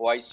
OIC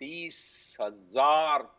30,000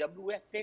WFP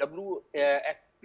WFP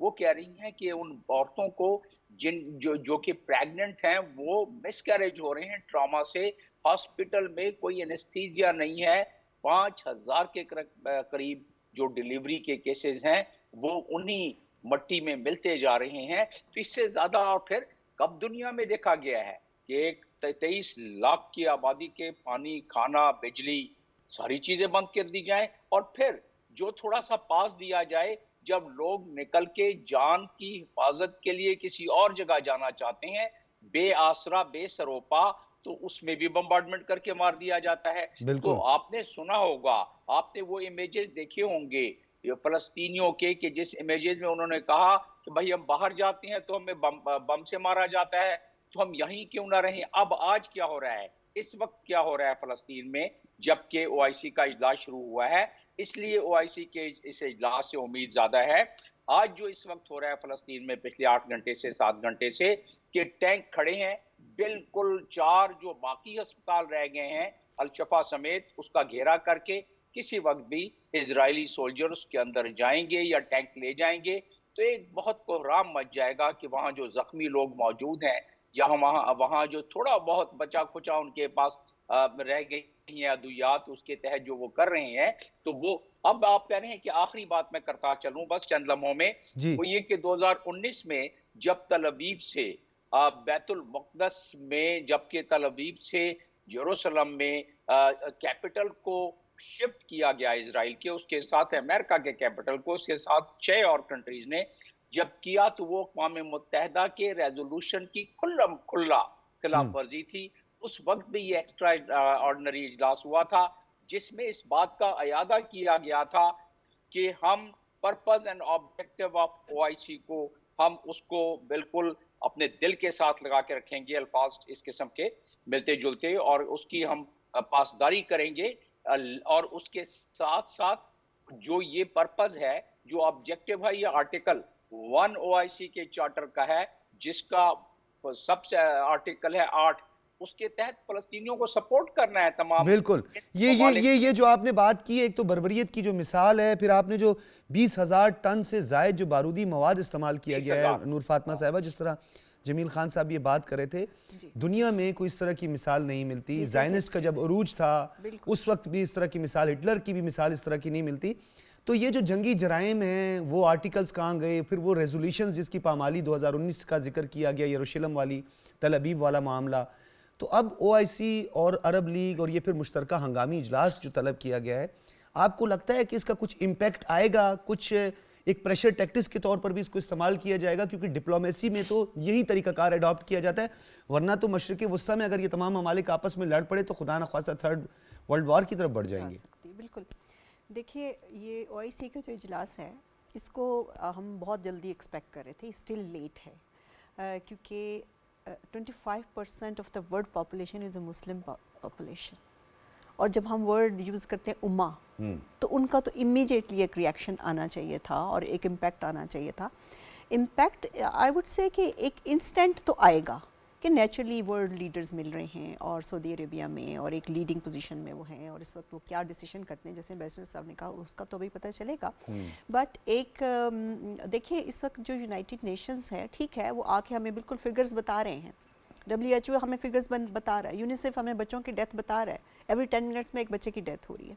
وہ کہہ رہی ہیں کہ ان عورتوں کو جو کہ پریگننٹ ہیں وہ مس کیریج ہو رہے ہیں ٹراما سے، ہاسپٹل میں کوئی انیستھیزیا نہیں ہے، 5000 کے قریب جو ڈیلیوری کے کیسز ہیں وہ انہی مٹی میں ملتے جا رہے ہیں. تو اس سے زیادہ اور پھر کب دنیا میں دیکھا گیا ہے کہ ایک 23 لاکھ کی آبادی کے پانی، کھانا، بجلی، ساری چیزیں بند کر دی جائیں، اور پھر جو تھوڑا سا پاس دیا جائے جب لوگ نکل کے جان کی حفاظت کے لیے کسی اور جگہ جانا چاہتے ہیں بے آسرا بے سروپا، تو اس میں بھی بمبارڈمنٹ کر کے مار دیا جاتا ہے. بالکل. تو آپ نے سنا ہوگا، آپ نے وہ امیجز دیکھے ہوں گے فلسطینیوں کے، کہ جس امیجز میں انہوں نے کہا کہ بھائی ہم باہر جاتے ہیں تو ہمیں بم سے مارا جاتا ہے، تو ہم یہیں کیوں نہ رہیں. اب آج کیا ہو رہا ہے، اس وقت کیا ہو رہا ہے فلسطین میں، جبکہ او آئی سی کا اجلاس شروع ہوا ہے. اس لیے او آئی سی کے اس اجلاس سے امید زیادہ ہے. آج جو اس وقت ہو رہا ہے فلسطین میں پچھلے 8 گھنٹے سے 7 گھنٹے سے، کہ ٹینک کھڑے ہیں بالکل 4 جو باقی ہسپتال رہ گئے ہیں الشفا سمیت، اس کا گھیرا کر کے کسی وقت بھی اسرائیلی سولجر اس کے اندر جائیں گے یا ٹینک لے جائیں گے، تو ایک بہت کوہرام مچ جائے گا کہ وہاں جو زخمی لوگ موجود ہیں یا وہاں جو تھوڑا بہت بچا کھچا ان کے پاس رہ گئی ہیں ادویات، اس کے تحت جو وہ کر رہے ہیں، تو وہ اب آپ کہہ رہے ہیں کہ آخری بات میں کرتا چلوں بس چند لمحوں میں، جی. وہ یہ کہ 2019 میں جب تل ابیب سے بیت المقدس میں، جبکہ تل ابیب سے یروشلم میں کیپٹل کو شفٹ کیا گیا اسرائیل کے، اس کے ساتھ امریکہ کے کیپٹل کو، اس کے ساتھ 6 اور کنٹریز نے جب کیا، تو وہ اقوام متحدہ کے ریزولوشن کی کھلا خلاف ورزی تھی. اس وقت بھی یہ ایکسٹرا آرڈنری اجلاس ہوا تھا جس میں اس بات کا اعادہ کیا گیا تھا کہ ہم پرپز اینڈ آبجیکٹو آف او آئی سی کو، ہم اس کو بالکل اپنے دل کے ساتھ لگا کے رکھیں گے، الفاظ اس قسم کے ملتے جلتے، اور اس کی ہم پاسداری کریں گے. اور اس کے ساتھ ساتھ جو یہ پرپز ہے، جو آبجیکٹو ہے، یہ آرٹیکل 1 او آئی سی کے چارٹر کا ہے، جس کا سب سے آرٹیکل ہے 8، اس کے تحت فلسطینیوں کو سپورٹ کرنا ہے تمام. بالکل. یہ جو آپ نے بات کی، ایک تو بربریت کی جو مثال ہے، پھر آپ نے جو 20,000 ٹن سے زائد جو بارودی مواد استعمال کیا گیا ہے، نور فاطمہ صاحبہ، جس طرح جمیل خان صاحب یہ بات کر رہے تھے، دنیا میں کوئی اس طرح کی مثال نہیں ملتی. زائنسٹ کا جب عروج تھا اس وقت بھی اس طرح کی مثال، ہٹلر کی بھی مثال اس طرح کی نہیں ملتی. تو یہ جو جنگی جرائم ہیں وہ آرٹیکلز کہاں گئے، پھر وہ ریزولوشنز جس کی پامالی 2019 کا ذکر کیا گیا، یروشلم والی، تل ابیب والا معاملہ. تو اب او آئی سی اور عرب لیگ اور یہ پھر مشترکہ ہنگامی اجلاس جو طلب کیا گیا ہے، آپ کو لگتا ہے کہ اس کا کچھ امپیکٹ آئے گا، کچھ ایک پریشر ٹیکٹس کے طور پر بھی اس کو استعمال کیا جائے گا؟ کیونکہ ڈپلومیسی میں تو یہی طریقہ کار اڈاپٹ کیا جاتا ہے، ورنہ تو مشرق وسطیٰ میں اگر یہ تمام ممالک آپس میں لڑ پڑے تو خدا نخواستہ 3rd ورلڈ وار کی طرف بڑھ جائیں گے. بالکل. دیکھیے، یہ او آئی سی کا جو اجلاس ہے اس کو ہم بہت جلدی ایکسپیکٹ کر رہے تھے، اسٹل لیٹ ہے، کیونکہ 25% of the world population is a Muslim population, اور جب ہم ورڈ یوز کرتے ہیں امہ، تو ان کا تو امیجیٹلی ایک ریئیکشن آنا چاہیے تھا اور ایک امپیکٹ آنا چاہیے تھا. امپیکٹ آئی وڈ سے کہ ایک انسٹنٹ تو آئے گا کہ نیچرلی ورلڈ لیڈرز مل رہے ہیں اور سعودی عربیہ میں اور ایک لیڈنگ پوزیشن میں وہ ہیں، اور اس وقت وہ کیا ڈیسیشن کرتے ہیں، جیسے بیسر صاحب نے کہا، اس کا تو ابھی پتہ چلے گا. بٹ ایک دیکھیے، اس وقت جو یونائٹڈ نیشنز ہے، ٹھیک ہے، وہ آ کے ہمیں بالکل فگرز بتا رہے ہیں، WHO ہمیں فگرز بتا رہا ہے، یونیسیف ہمیں بچوں کی ڈیتھ بتا رہا ہے، ایوری 10 منٹس میں ایک بچے کی ڈیتھ ہو رہی ہے.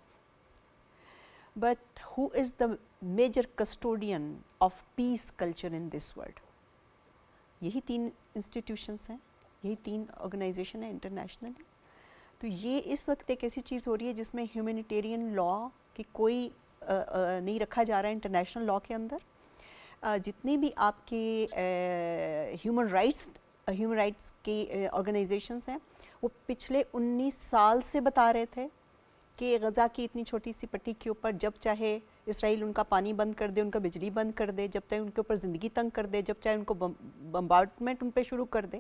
But who is the major custodian of peace culture in this world? یہی 3 انسٹیٹیوشنس ہیں، یہی 3 آرگنائزیشن ہیں انٹرنیشنلی. تو یہ اس وقت ایک ایسی چیز ہو رہی ہے جس میں ہیومینیٹیرین لا کی کوئی نہیں رکھا جا رہا ہے انٹرنیشنل لا کے اندر. جتنی بھی آپ کے ہیومن رائٹس کی آرگنائزیشنز ہیں، وہ پچھلے 19 سال سے بتا رہے تھے کہ غزہ کی اتنی چھوٹی سی پٹی کے اوپر جب چاہے اسرائیل ان کا پانی بند کر دے، ان کا بجلی بند کر دے، جب چاہے ان کے اوپر زندگی تنگ کر دے، جب چاہے ان کو بمبارڈمنٹ ان پہ شروع کر دے.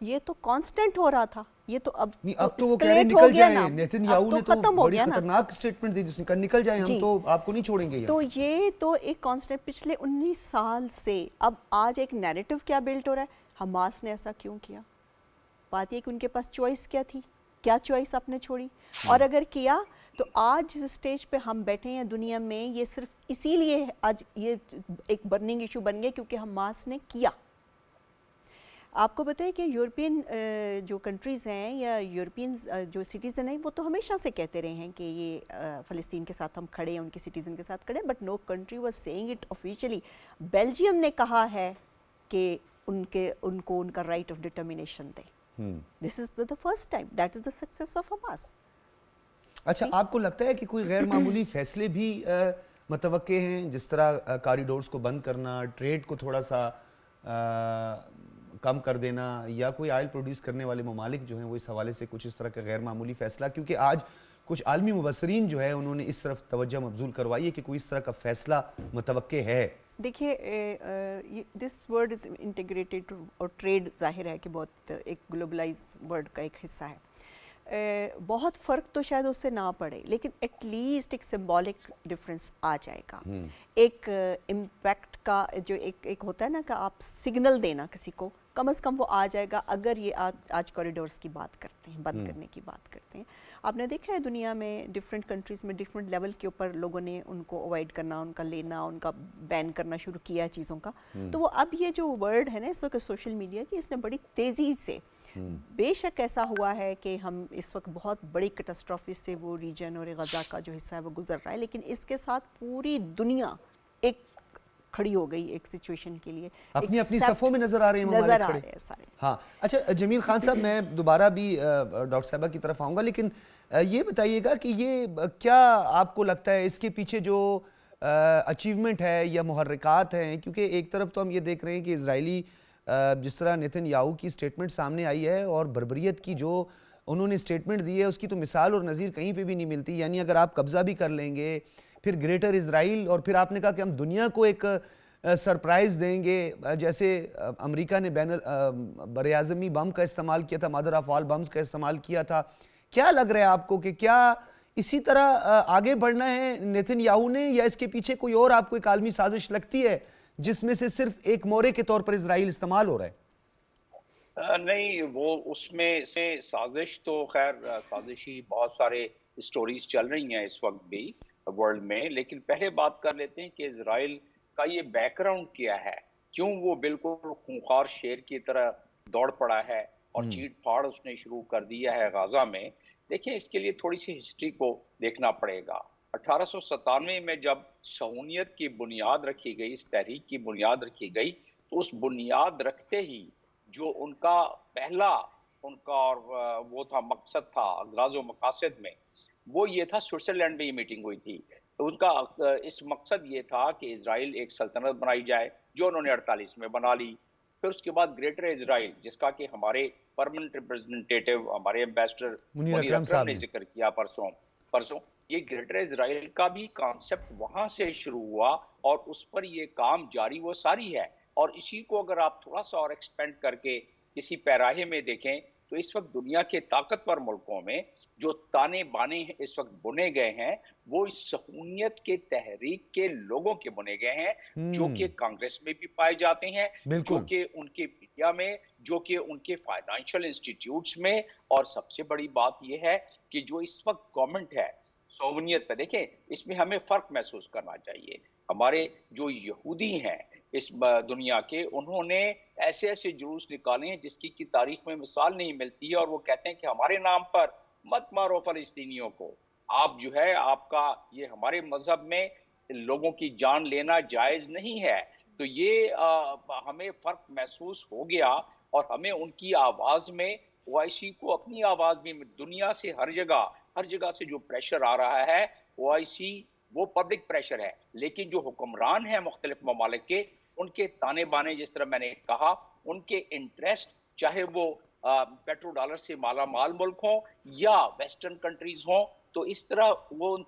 یہ تو کانسٹنٹ ہو رہا تھا، یہ تو اب تو وہ کہہ رہے نکل جائیں. نیتن یاہو نے تو بڑی خطرناک سٹیٹمنٹ دی جس نے کہا نکل جائیں، ہم تو آپ کو نہیں چھوڑیں گے. تو یہ تو ایک کانسٹنٹ پچھلے 19 سال سے. اب آج ایک نیریٹو کیا بلڈ ہو رہا ہے، حماس نے ایسا کیوں کیا؟ بات یہ کہ ان کے پاس چوائس کیا تھی، کیا چوائس آپ نے چھوڑی؟ اور اگر کیا تو آج جس اسٹیج پہ ہم بیٹھے ہیں دنیا میں یہ صرف اسی لیے آج یہ ایک برننگ ایشو بن گیا کیونکہ حماس نے کیا. آپ کو بتائیں کہ یورپین جو کنٹریز ہیں یا یورپینز جو سٹیزن ہیں وہ تو ہمیشہ سے کہتے رہے ہیں کہ یہ فلسطین کے ساتھ ہم کھڑے ہیں, ان کے سٹیزن کے ساتھ کھڑے ہیں, but no country was saying it officially. Belgium نے کہا ہے کہ ان کو ان کا رائٹ آف ڈٹرمینیشن دیں. This is the first time, that is the success of Hamas. اچھا, آپ کو لگتا ہے کہ کوئی غیر معمولی فیصلے بھی متوقع ہیں, جس طرح کاریڈورز کو بند کرنا, ٹریڈ کو تھوڑا سا کم کر دینا, یا کوئی آئل پروڈیوس کرنے والے ممالک جو ہیں وہ اس حوالے سے کچھ اس طرح کا غیر معمولی فیصلہ, کیونکہ آج کچھ عالمی مبصرین جو ہے انہوں نے اس طرف توجہ مبذول کروائی ہے کہ کوئی اس طرح کا فیصلہ متوقع ہے؟ دیکھیے دس ورڈ از انٹیگریٹڈ, اور ٹریڈ ظاہر ہے کہ بہت ایک گلوبلائز ورڈ کا ایک حصہ ہے. بہت فرق تو شاید اس سے نہ پڑے, لیکن ایٹ لیسٹ ایک سمبولک ڈفرینس آ جائے گا. ایک امپیکٹ کا جو ایک ہوتا ہے نا کہ آپ سگنل دینا کسی کو, کم از کم وہ آ جائے گا اگر یہ آج کوریڈورز کی بات کرتے ہیں, بند کرنے کی بات کرتے ہیں. آپ نے دیکھا ہے دنیا میں ڈفرینٹ کنٹریز میں ڈفرینٹ لیول کے اوپر لوگوں نے ان کو اوائڈ کرنا, ان کا لینا, ان کا بین کرنا شروع کیا چیزوں کا. تو وہ اب یہ جو ورڈ ہے نا اس وقت سوشل میڈیا کی, اس نے بڑی تیزی سے, بے شک ایسا ہوا ہے کہ ہم اس وقت بہت بڑی کیٹاسٹرافی سے وہ ریجن اور غزہ کا جو حصہ ہے وہ گزر رہا ہے, لیکن اس کے ساتھ پوری دنیا ایک کھڑی ہو گئی ایک سچویشن کے لیے, اپنی اپنی صفوں میں نظر آ رہے ہیں نظر آ رہے ہیں سارے. ہاں اچھا جمیل خان صاحب, میں دوبارہ بھی ڈاکٹر صاحبہ کی طرف آؤں گا, لیکن یہ بتائیے گا کہ یہ کیا آپ کو لگتا ہے اس کے پیچھے جو اچیومنٹ ہے یا محرکات ہیں, کیونکہ ایک طرف تو ہم یہ دیکھ رہے ہیں کہ اسرائیلی جس طرح نیتن یاہو کی سٹیٹمنٹ سامنے آئی ہے, اور بربریت کی جو انہوں نے سٹیٹمنٹ دی ہے اس کی تو مثال اور نظیر کہیں پہ بھی نہیں ملتی. یعنی اگر آپ قبضہ بھی کر لیں گے, پھر گریٹر اسرائیل, اور پھر آپ نے کہا کہ ہم دنیا کو ایک سرپرائز دیں گے, جیسے امریکہ نے بر اعظمی بم کا استعمال کیا تھا, مدر آف آل بمز کا استعمال کیا تھا. کیا لگ رہا ہے آپ کو کہ کیا اسی طرح آگے بڑھنا ہے نیتن یاہو نے, یا اس کے پیچھے کوئی اور آپ کو ایک عالمی سازش لگتی ہے جس میں سے صرف ایک مورے کے طور پر اسرائیل استعمال ہو رہا ہے؟ نہیں, وہ اس میں سے سازش تو خیر سازشی بہت سارے سٹوریز چل رہی ہیں اس وقت بھی ورلڈ میں, لیکن پہلے بات کر لیتے ہیں کہ اسرائیل کا یہ بیک گراؤنڈ کیا ہے, کیوں وہ بالکل خونخوار شیر کی طرح دوڑ پڑا ہے اور چیٹ پھاڑ اس نے شروع کر دیا ہے غزہ میں. دیکھیں اس کے لیے تھوڑی سی ہسٹری کو دیکھنا پڑے گا. 1897 میں جب صہیونیت کی بنیاد رکھی گئی, اس تحریک کی بنیاد رکھی گئی, تو اس بنیاد رکھتے ہی جو ان کا پہلا اور وہ تھا مقصد تھا اغراض و مقاصد میں, وہ یہ تھا, سوئٹزرلینڈ میں یہ میٹنگ ہوئی تھی, تو ان کا اس مقصد یہ تھا کہ اسرائیل ایک سلطنت بنائی جائے, جو انہوں نے 48 میں بنا لی. پھر اس کے بعد گریٹر اسرائیل, جس کا کہ ہمارے پرمننٹ ریپرزنٹیٹیو ہمارے ایمبیسڈر منیر اکرم نے ذکر کیا پرسوں, یہ گریٹر اسرائیل کا بھی کانسیپٹ وہاں سے شروع ہوا اور اس پر یہ کام جاری و ساری ہے. اور اسی کو اگر آپ تھوڑا سا اور ایکسپینڈ کر کے کسی پیراہے میں دیکھیں تو اس وقت دنیا کے طاقتور ملکوں میں جو تانے بانے اس وقت بنے گئے ہیں وہ اس صہیونیت کے تحریک کے لوگوں کے بنے گئے ہیں, جو کہ کانگریس میں بھی پائے جاتے ہیں, جو کہ ان کے میڈیا میں, جو کہ ان کے فائنانشل انسٹیٹیوٹس میں, اور سب سے بڑی بات یہ ہے کہ جو اس وقت گورنمنٹ ہے صہیونیت پہ, دیکھیں اس میں ہمیں فرق محسوس کرنا چاہیے. ہمارے جو یہودی ہیں اس دنیا کے, انہوں نے ایسے ایسے جلوس نکالے ہیں جس کی تاریخ میں مثال نہیں ملتی ہے, اور وہ کہتے ہیں کہ ہمارے نام پر مت مارو فلسطینیوں کو, آپ جو ہے آپ کا یہ ہمارے مذہب میں لوگوں کی جان لینا جائز نہیں ہے. تو یہ ہمیں فرق محسوس ہو گیا, اور ہمیں ان کی آواز میں او آئی سی کو اپنی آواز میں, دنیا سے ہر جگہ سے جو پریشر آ رہا ہے, او آئی سی وہ پبلک پریشر ہے, لیکن جو حکمران ہیں مختلف ممالک کے, ان کے تانے بانے, جس طرح میں نے کہا, ان کے انٹرسٹ چاہے وہ پیٹرو ڈالر سے مالا مال ملک ہوں یا ویسٹرن کنٹریز ہوں, تو اس طرح وہ ان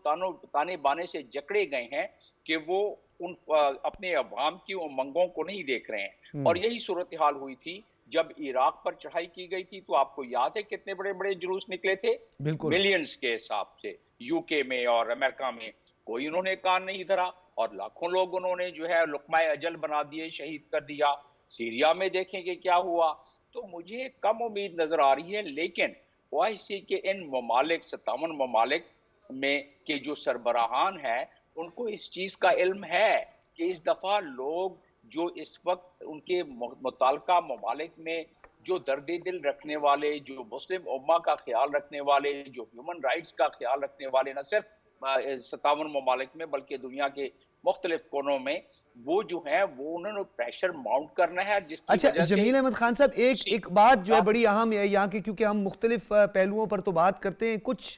تانے بانے سے جکڑے گئے ہیں کہ وہ ان اپنے عوام کی امنگوں کو نہیں دیکھ رہے ہیں. اور یہی صورتحال ہوئی تھی جب عراق پر چڑھائی کی گئی تھی, تو آپ کو یاد ہے کتنے بڑے بڑے جلوس نکلے تھے, ملینز کے حساب سے, یو کے میں اور امریکہ میں کوئی انہوں نے کان نہیں دھرا, اور لاکھوں لوگ انہوں نے جو ہے لقمہ اجل بنا دیے, شہید کر دیا. سیریا میں دیکھیں کہ کیا ہوا. تو مجھے کم امید نظر آ رہی ہے, لیکن او آئی سی کے ان ممالک 57 ممالک میں کے جو سربراہان ہیں ان کو اس چیز کا علم ہے کہ اس دفعہ لوگ جو اس وقت ان کے متعلقہ ممالک میں جو درد دل رکھنے والے، جو مسلم امہ کا خیال رکھنے والے، جو ہیومن رائٹس کا خیال رکھنے والے، نہ صرف 57 ممالک میں بلکہ دنیا کے مختلف کونوں میں، وہ جو ہیں وہ انہوں نے پریشر ماؤنٹ کرنا ہے، جس کی اچھا وجہ سے جمیل احمد خان صاحب، ایک بات جو ہے بڑی اہم ہے یہاں کی، کیونکہ ہم مختلف پہلوؤں پر تو بات کرتے ہیں، کچھ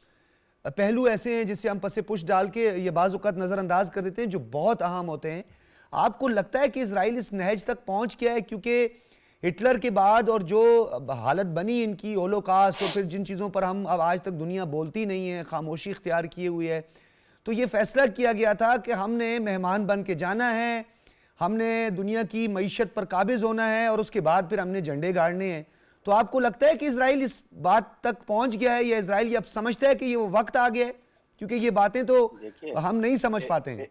پہلو ایسے ہیں جس سے ہم پس پش ڈال کے یہ بعض اوقات نظر انداز کر دیتے ہیں جو بہت اہم ہوتے ہیں. آپ کو لگتا ہے کہ اسرائیل اس نہج تک پہنچ گیا ہے؟ کیونکہ ہٹلر کے بعد اور جو حالت بنی ان کی ہولوکاسٹ اور پھر جن چیزوں پر ہم اب آج تک دنیا بولتی نہیں ہے، خاموشی اختیار کیے ہوئی ہے، تو یہ فیصلہ کیا گیا تھا کہ ہم نے مہمان بن کے جانا ہے، ہم نے دنیا کی معیشت پر قابض ہونا ہے اور اس کے بعد پھر ہم نے جھنڈے گاڑنے ہیں. تو آپ کو لگتا ہے کہ اسرائیل اس بات تک پہنچ گیا ہے، یا اسرائیل یہ اب سمجھتا ہے کہ یہ وہ وقت آ گیا ہے؟ کیونکہ یہ باتیں تو ہم نہیں سمجھ پاتے ہیں.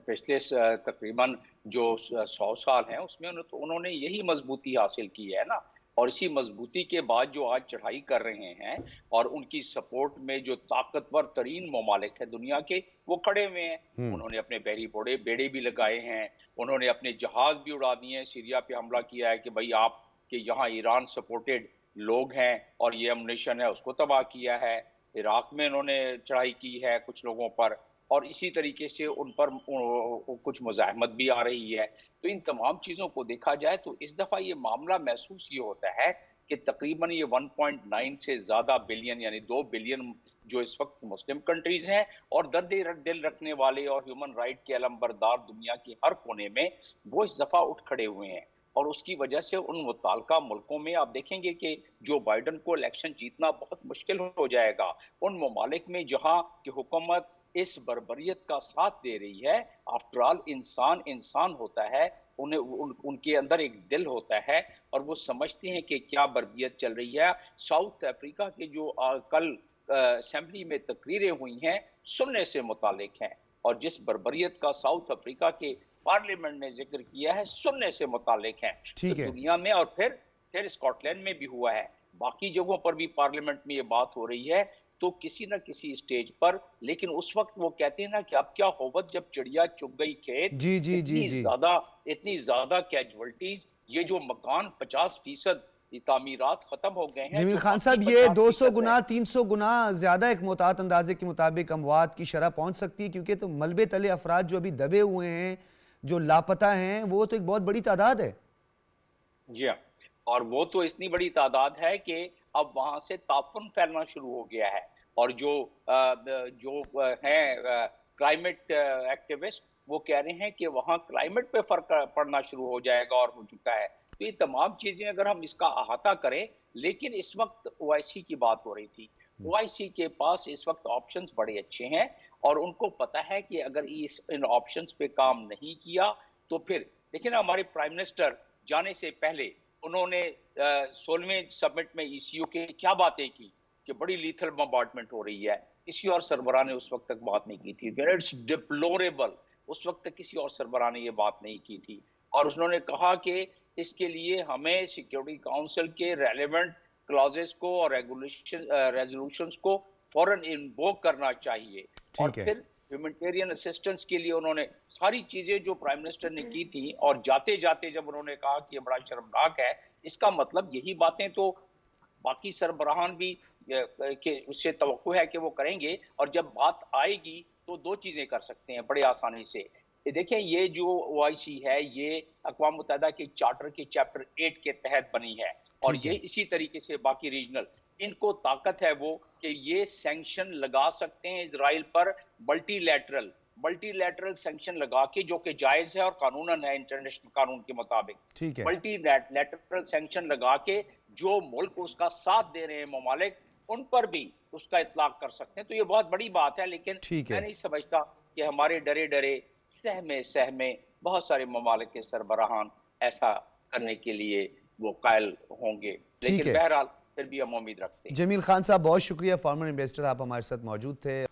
پچھلے تقریباً جو 100 سال ہیں اس میں انہوں نے یہی مضبوطی حاصل کی ہے نا، اور اسی مضبوطی کے بعد جو آج چڑھائی کر رہے ہیں اور ان کی سپورٹ میں جو طاقتور ترین ممالک ہیں دنیا کے وہ کھڑے ہوئے ہیں. انہوں نے اپنے بحری بیڑے بھی لگائے ہیں، انہوں نے اپنے جہاز بھی اڑا دیے ہیں، سیریا پہ حملہ کیا ہے کہ بھائی آپ کہ یہاں ایران سپورٹڈ لوگ ہیں اور یہ امنیشن ہے اس کو تباہ کیا ہے. عراق میں انہوں نے چڑھائی کی ہے کچھ لوگوں پر، اور اسی طریقے سے ان پر کچھ مزاحمت بھی آ رہی ہے. تو ان تمام چیزوں کو دیکھا جائے تو اس دفعہ یہ معاملہ محسوس یہ ہوتا ہے کہ تقریباً یہ 1.9 سے زیادہ بلین یعنی 2 بلین جو اس وقت مسلم کنٹریز ہیں اور درد دل رکھنے والے اور ہیومن رائٹ کے علمبردار دنیا کے ہر کونے میں، وہ اس دفعہ اٹھ کھڑے ہوئے ہیں. اور اس کی وجہ سے ان متعلقہ ملکوں میں آپ دیکھیں گے کہ جو بائیڈن کو الیکشن جیتنا بہت مشکل ہو جائے گا. ان ممالک میں جہاں کی حکومت اس بربریت کا ساتھ دے رہی ہے، آفٹر آل انسان ہوتا ہے، ان کے اندر ایک دل ہوتا ہے اور وہ سمجھتے ہیں کہ کیا بربریت چل رہی ہے. ساؤتھ افریقہ کے جو کل اسمبلی میں تقریریں ہوئی ہیں سننے سے متعلق ہیں، اور جس بربریت کا ساؤتھ افریقہ کے پارلیمنٹ نے ذکر کیا ہے سننے سے متعلق ہیں. تو دنیا میں اور پھر اسکاٹ لینڈ میں بھی ہوا ہے، باقی جگہوں پر بھی پارلیمنٹ میں یہ بات ہو رہی ہے. تو کسی نہ کسی اسٹیج پر، لیکن اس وقت وہ کہتے ہیں نا کہ اب کیا ہوت جب چڑیا چگ گئی کھیت. اتنی زیادہ کیجولٹیز، یہ جو مکان 50% تعمیرات ختم ہو گئے ہیں. جمیل خان صاحب، یہ 200 گنا 300 گنا زیادہ ایک محتاط اندازے کے مطابق اموات کی شرح پہنچ سکتی ہے، کیونکہ تو ملبے تلے افراد جو ابھی دبے ہوئے ہیں، جو لاپتہ ہیں، وہ تو ایک بہت بڑی تعداد ہے. جی ہاں، اور وہ تو اتنی بڑی تعداد ہے کہ اب وہاں سے تعفن پھیلنا شروع ہو گیا ہے. اور جو ہیں کلائمیٹ ایکٹیوسٹ، وہ کہہ رہے ہیں کہ وہاں کلائمیٹ پہ فرق پڑنا شروع ہو جائے گا اور ہو چکا ہے. تو یہ تمام چیزیں اگر ہم اس کا احاطہ کریں، لیکن اس وقت او آئی سی کی بات ہو رہی تھی. او آئی سی کے پاس اس وقت آپشنز بڑے اچھے ہیں اور ان کو پتا ہے کہ اگر ان آپشنز پہ کام نہیں کیا تو پھر دیکھیں نا، ہمارے پرائم منسٹر جانے سے پہلے انہوں نے 16ویں سمٹ میں ای سی او کے کیا باتیں کی کہ بڑی لیتھل بمبارڈمنٹ ہو رہی ہے. کسی اور سربراہ نے اس وقت تک بات نہیں کی تھی. اٹس ڈپلوریبل. اس وقت تک کسی اور سربراہ نے یہ بات نہیں کی تھی. اور انہوں نے کہا کہ اس کے لیے ہمیں سیکیورٹی کاؤنسل کے ریلیونٹ کلازز کو اور ریزولوشنز کو فوراً انووک کرنا چاہیے. اور پھر ہیومینٹیرین اسسٹنس کے لیے انہوں نے ساری چیزیں جو پرائم منسٹر نے کی تھی، اور جاتے جاتے جب انہوں نے کہا کہ یہ بڑا شرمناک ہے، اس کا مطلب یہی باتیں تو باقی سربراہان بھی کہ اس سے توقع ہے کہ وہ کریں گے. اور جب بات آئے گی تو دو چیزیں کر سکتے ہیں بڑے آسانی سے. دیکھیں، یہ جو او آئی سی ہے یہ اقوام متحدہ کے چارٹر کے چیپٹر 8 کے تحت بنی ہے، اور یہ اسی طریقے سے باقی ریجنل ان کو طاقت ہے وہ کہ یہ سینکشن لگا سکتے ہیں اسرائیل پر، ملٹی لیٹرل سینکشن لگا کے، جو کہ جائز ہے اور قانوناً ہے انٹرنیشنل قانون کے مطابق. ملٹی لیٹرل سینکشن لگا کے جو ملک اس کا ساتھ دے رہے ہیں ممالک، ان پر بھی اس کا اطلاق کر سکتے ہیں. تو یہ بہت بڑی بات ہے، لیکن میں نہیں سمجھتا کہ ہمارے ڈرے سہمے بہت سارے ممالک کے سربراہان ایسا کرنے کے لیے وہ قائل ہوں گے. لیکن بہرحال پھر بھی ہم امید رکھتے ہیں. جمیل خان صاحب، بہت شکریہ. فارمر انویسٹر، آپ ہمارے ساتھ موجود تھے.